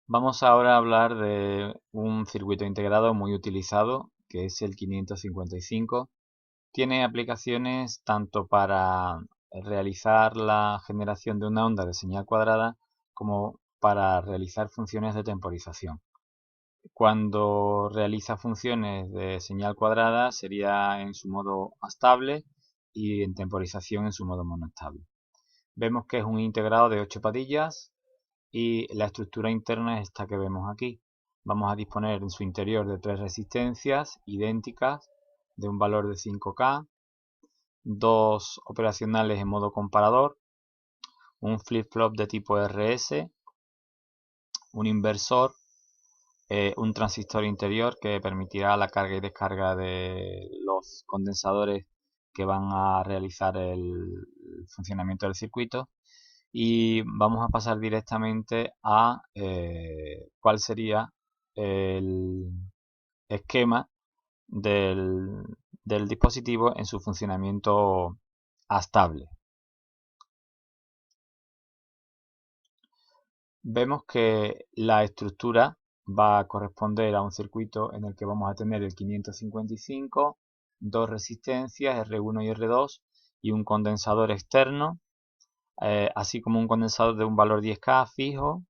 Vamos ahora a hablar de un circuito integrado muy utilizado, que es el 555. Tiene aplicaciones tanto para realizar la generación de una onda de señal cuadrada como para realizar funciones de temporización. Cuando realiza funciones de señal cuadrada sería en su modo estable y en temporización en su modo monoestable. Vemos que es un integrado de 8 patillas y la estructura interna es esta que vemos aquí. Vamos a disponer en su interior de 3 resistencias idénticas de un valor de 5K, dos operacionales en modo comparador, un flip-flop de tipo RS, un inversor, un transistor interior que permitirá la carga y descarga de los condensadores que van a realizar el funcionamiento del circuito. Y vamos a pasar directamente a cuál sería el esquema del, del dispositivo en su funcionamiento estable. Vemos que la estructura va a corresponder a un circuito en el que vamos a tener el 555, dos resistencias R1 y R2 y un condensador externo, así como un condensador de un valor 10K fijo,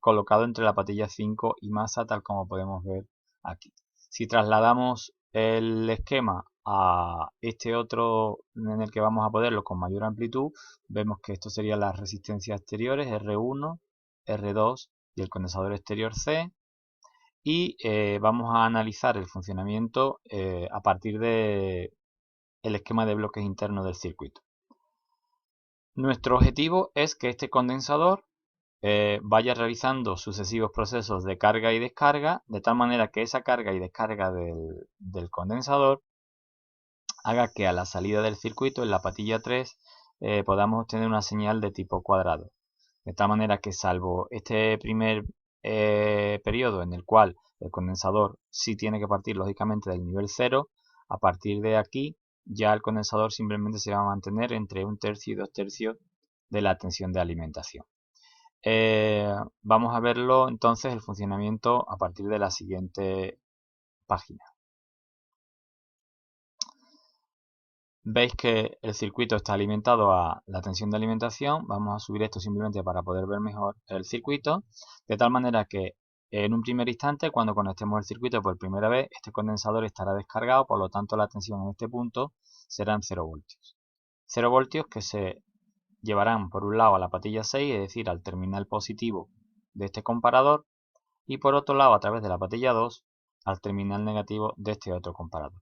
colocado entre la patilla 5 y masa, tal como podemos ver aquí. Si trasladamos el esquema a este otro en el que vamos a ponerlo con mayor amplitud, vemos que esto serían las resistencias exteriores R1, R2 y el condensador exterior C. Y vamos a analizar el funcionamiento a partir de el esquema de bloques internos del circuito. Nuestro objetivo es que este condensador vaya realizando sucesivos procesos de carga y descarga, de tal manera que esa carga y descarga del condensador haga que a la salida del circuito, en la patilla 3, podamos obtener una señal de tipo cuadrado. De tal manera que, salvo este primer periodo en el cual el condensador sí tiene que partir lógicamente del nivel 0, a partir de aquí ya el condensador simplemente se va a mantener entre 1/3 y 2/3 de la tensión de alimentación. Vamos a verlo entonces el funcionamiento a partir de la siguiente página. Veis que el circuito está alimentado a la tensión de alimentación. Vamos a subir esto simplemente para poder ver mejor el circuito, de tal manera que en un primer instante, cuando conectemos el circuito por primera vez, este condensador estará descargado, por lo tanto la tensión en este punto serán 0 voltios. 0 voltios que se llevarán por un lado a la patilla 6, es decir, al terminal positivo de este comparador, y por otro lado, a través de la patilla 2, al terminal negativo de este otro comparador.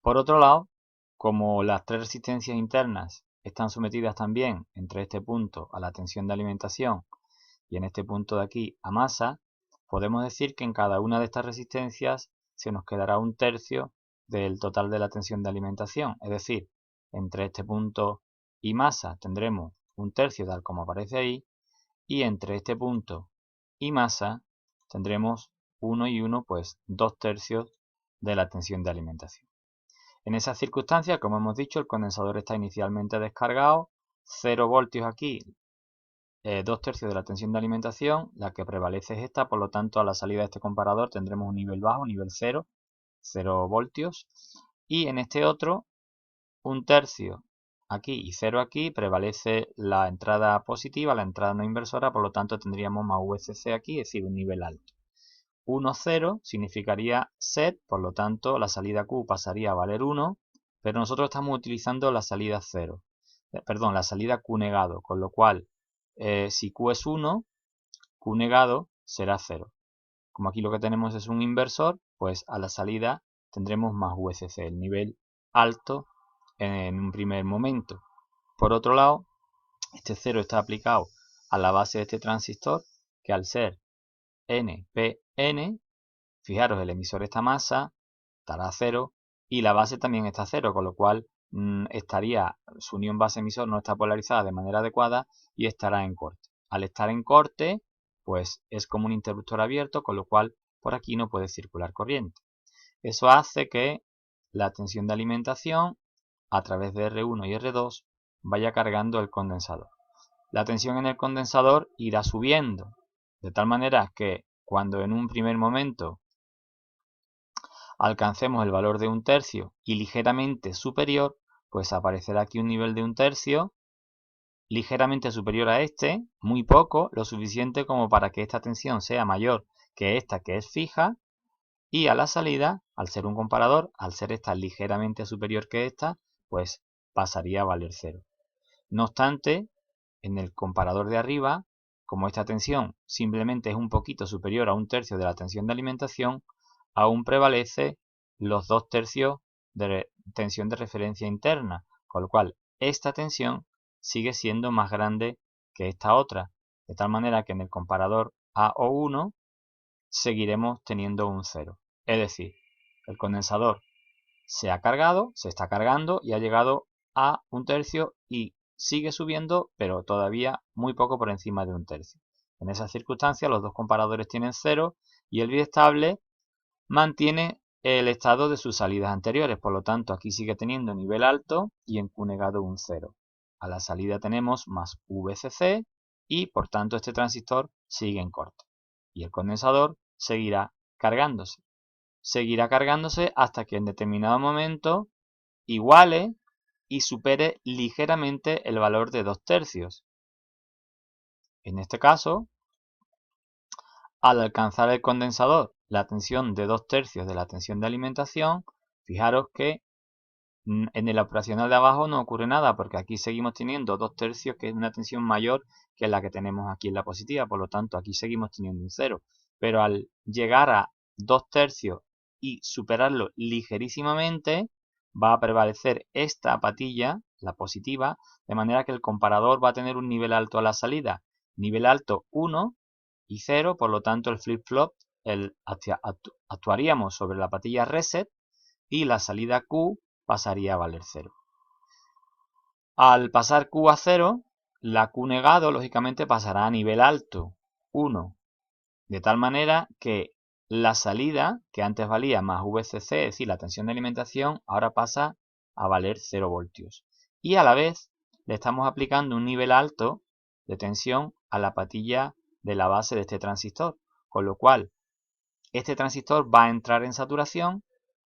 Por otro lado, como las tres resistencias internas están sometidas también entre este punto a la tensión de alimentación y en este punto de aquí a masa, podemos decir que en cada una de estas resistencias se nos quedará 1/3 del total de la tensión de alimentación. Es decir, entre este punto y masa tendremos 1/3 tal como aparece ahí, y entre este punto y masa tendremos 1 y 1, pues 2/3 de la tensión de alimentación. En esas circunstancias, como hemos dicho, el condensador está inicialmente descargado, 0 voltios aquí, 2/3 de la tensión de alimentación, la que prevalece es esta, por lo tanto a la salida de este comparador tendremos un nivel bajo, nivel 0, 0 voltios, y en este otro, 1/3 aquí y 0 aquí, prevalece la entrada positiva, la entrada no inversora, por lo tanto tendríamos más VCC aquí, es decir, un nivel alto. 1, 0 significaría set, por lo tanto la salida Q pasaría a valer 1, pero nosotros estamos utilizando la salida 0, perdón, la salida Q negado, con lo cual si Q es 1, Q negado será 0. Como aquí lo que tenemos es un inversor, pues a la salida tendremos más VCC, el nivel alto en un primer momento. Por otro lado, este 0 está aplicado a la base de este transistor, que al ser NPN, fijaros, el emisor está masa, estará a 0, y la base también está a 0, con lo cual estaría, su unión base-emisor no está polarizada de manera adecuada y estará en corte. Al estar en corte, pues es como un interruptor abierto, con lo cual por aquí no puede circular corriente. Eso hace que la tensión de alimentación a través de R1 y R2 vaya cargando el condensador. La tensión en el condensador irá subiendo, De tal manera que cuando en un primer momento alcancemos el valor de 1/3 y ligeramente superior, pues aparecerá aquí un nivel de 1/3 ligeramente superior a este, muy poco, lo suficiente como para que esta tensión sea mayor que esta que es fija, y a la salida, al ser un comparador, al ser esta ligeramente superior que esta, pues pasaría a valer 0. No obstante, en el comparador de arriba, como esta tensión simplemente es un poquito superior a 1/3 de la tensión de alimentación, aún prevalece los 2/3 de tensión de referencia interna, con lo cual esta tensión sigue siendo más grande que esta otra, de tal manera que en el comparador AO1 seguiremos teniendo un 0. Es decir, el condensador se ha cargado, se está cargando y ha llegado a 1/3 y sigue subiendo, pero todavía muy poco por encima de 1/3. En esas circunstancias los dos comparadores tienen 0 y el biestable mantiene el estado de sus salidas anteriores, por lo tanto aquí sigue teniendo nivel alto y en Q negado un 0. A la salida tenemos más VCC y por tanto este transistor sigue en corte. Y el condensador seguirá cargándose. Seguirá cargándose hasta que en determinado momento iguale y supere ligeramente el valor de 2/3. En este caso, al alcanzar el condensador la tensión de 2/3 de la tensión de alimentación, fijaros que en el operacional de abajo no ocurre nada porque aquí seguimos teniendo 2/3 que es una tensión mayor que la que tenemos aquí en la positiva, por lo tanto aquí seguimos teniendo un 0. Pero al llegar a 2/3 y superarlo ligerísimamente, va a prevalecer esta patilla, la positiva, de manera que el comparador va a tener un nivel alto a la salida, nivel alto 1 y 0, por lo tanto el flip-flop actuaríamos sobre la patilla reset y la salida Q pasaría a valer 0. Al pasar Q a 0, la Q negado lógicamente pasará a nivel alto, 1, de tal manera que la salida, que antes valía más VCC, es decir, la tensión de alimentación, ahora pasa a valer 0 voltios. Y a la vez le estamos aplicando un nivel alto de tensión a la patilla de la base de este transistor, con lo cual este transistor va a entrar en saturación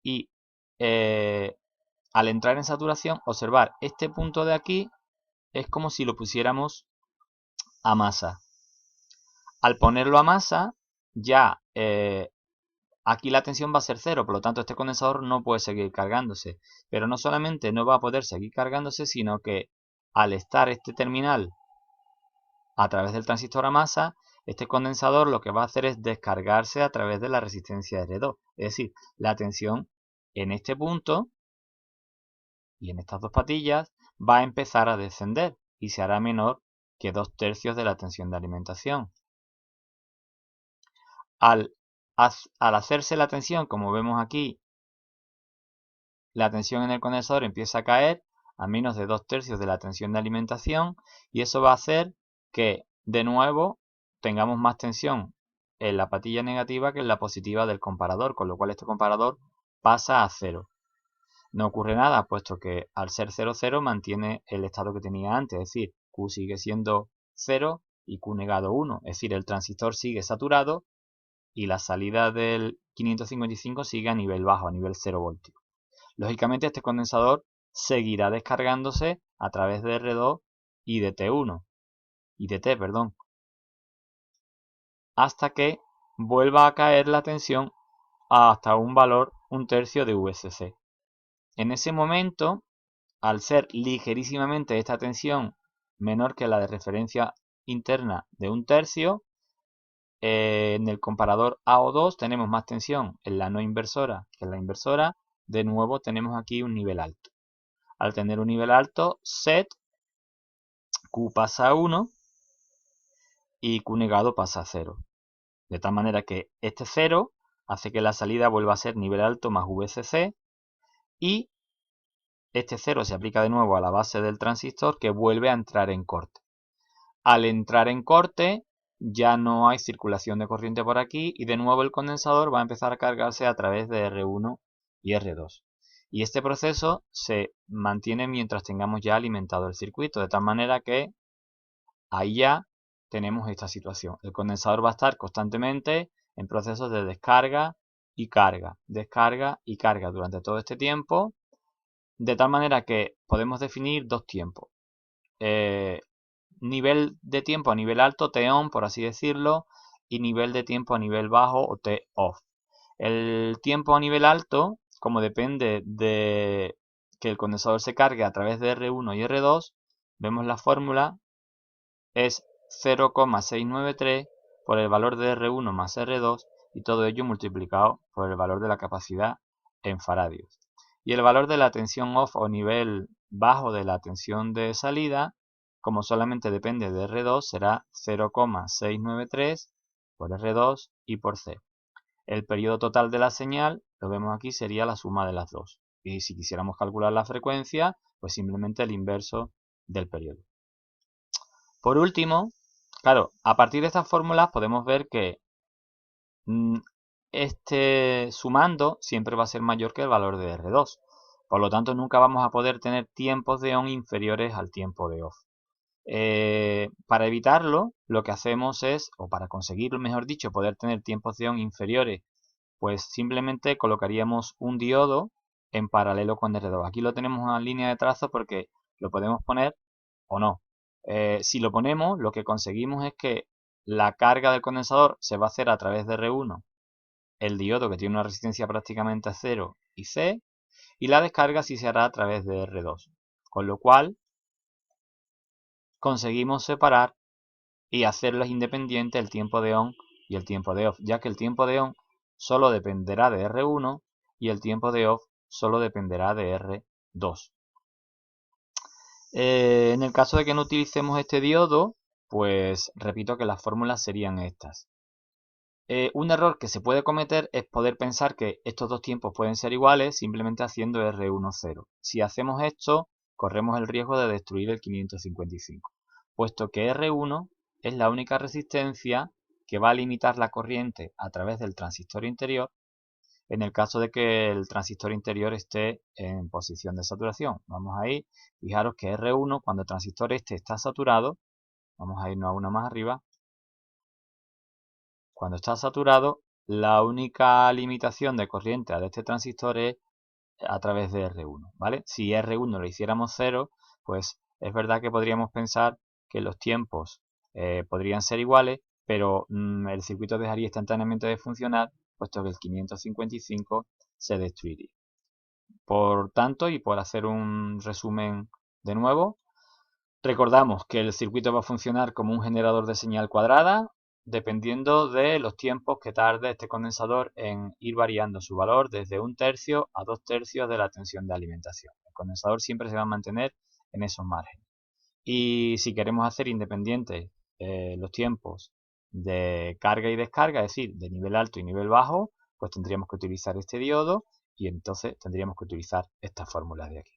y al entrar en saturación, observar este punto de aquí es como si lo pusiéramos a masa. Al ponerlo a masa, ya aquí la tensión va a ser 0, por lo tanto este condensador no puede seguir cargándose. Pero no solamente no va a poder seguir cargándose, sino que al estar este terminal a través del transistor a masa, este condensador lo que va a hacer es descargarse a través de la resistencia R2. Es decir, la tensión en este punto y en estas dos patillas va a empezar a descender y se hará menor que 2/3 de la tensión de alimentación. Al hacerse la tensión, como vemos aquí, la tensión en el condensador empieza a caer a menos de 2/3 de la tensión de alimentación y eso va a hacer que de nuevo tengamos más tensión en la patilla negativa que en la positiva del comparador, con lo cual este comparador pasa a 0. No ocurre nada, puesto que al ser 0, 0 mantiene el estado que tenía antes, es decir, Q sigue siendo 0 y Q negado 1, es decir, el transistor sigue saturado y la salida del 555 sigue a nivel bajo, a nivel 0 voltios. Lógicamente este condensador seguirá descargándose a través de R2 y de T1, y de T, perdón, hasta que vuelva a caer la tensión hasta un valor 1/3 de VCC. En ese momento, al ser ligerísimamente esta tensión menor que la de referencia interna de 1/3, en el comparador AO2 tenemos más tensión en la no inversora que en la inversora. De nuevo tenemos aquí un nivel alto. Al tener un nivel alto, set Q pasa a 1 y Q negado pasa a 0. De tal manera que este 0 hace que la salida vuelva a ser nivel alto más VCC y este 0 se aplica de nuevo a la base del transistor que vuelve a entrar en corte. Al entrar en corte ya no hay circulación de corriente por aquí y de nuevo el condensador va a empezar a cargarse a través de R1 y R2. Y este proceso se mantiene mientras tengamos ya alimentado el circuito, de tal manera que ahí ya tenemos esta situación. El condensador va a estar constantemente en procesos de descarga y carga durante todo este tiempo, de tal manera que podemos definir dos tiempos. Nivel de tiempo a nivel alto, T-on, por así decirlo, y nivel de tiempo a nivel bajo, o T-off. El tiempo a nivel alto, como depende de que el condensador se cargue a través de R1 y R2, vemos la fórmula, es 0,693 por el valor de R1 más R2 y todo ello multiplicado por el valor de la capacidad en faradios. Y el valor de la tensión off o nivel bajo de la tensión de salida, como solamente depende de R2, será 0,693 por R2 y por C. El periodo total de la señal, lo vemos aquí, sería la suma de las dos. Y si quisiéramos calcular la frecuencia, pues simplemente el inverso del periodo. Por último, claro, a partir de estas fórmulas podemos ver que este sumando siempre va a ser mayor que el valor de R2. Por lo tanto, nunca vamos a poder tener tiempos de on inferiores al tiempo de off. Para evitarlo, lo que hacemos es, o para conseguirlo, mejor dicho, poder tener tiempos de on inferiores, pues simplemente colocaríamos un diodo en paralelo con R2. Aquí lo tenemos en línea de trazo porque lo podemos poner o no. Si lo ponemos, lo que conseguimos es que la carga del condensador se va a hacer a través de R1, el diodo que tiene una resistencia prácticamente a 0 y C, y la descarga sí se hará a través de R2. Con lo cual conseguimos separar y hacerlos independientes el tiempo de on y el tiempo de off, ya que el tiempo de on solo dependerá de R1 y el tiempo de off solo dependerá de R2. En el caso de que no utilicemos este diodo, pues repito que las fórmulas serían estas. Un error que se puede cometer es poder pensar que estos dos tiempos pueden ser iguales simplemente haciendo R1 0. Si hacemos esto, corremos el riesgo de destruir el 555, puesto que R1 es la única resistencia que va a limitar la corriente a través del transistor interior en el caso de que el transistor interior esté en posición de saturación. Vamos a ir, fijaros que R1, cuando el transistor este está saturado, vamos a irnos a uno más arriba, cuando está saturado, la única limitación de corriente de este transistor es a través de R1, ¿vale? Si R1 lo hiciéramos 0, pues es verdad que podríamos pensar que los tiempos podrían ser iguales, pero el circuito dejaría instantáneamente de funcionar, puesto que el 555 se destruiría. Por tanto, y por hacer un resumen de nuevo, recordamos que el circuito va a funcionar como un generador de señal cuadrada, dependiendo de los tiempos que tarde este condensador en ir variando su valor desde 1/3 a 2/3 de la tensión de alimentación. El condensador siempre se va a mantener en esos márgenes. Y si queremos hacer independientes los tiempos de carga y descarga, es decir, de nivel alto y nivel bajo, pues tendríamos que utilizar este diodo y entonces tendríamos que utilizar estas fórmulas de aquí.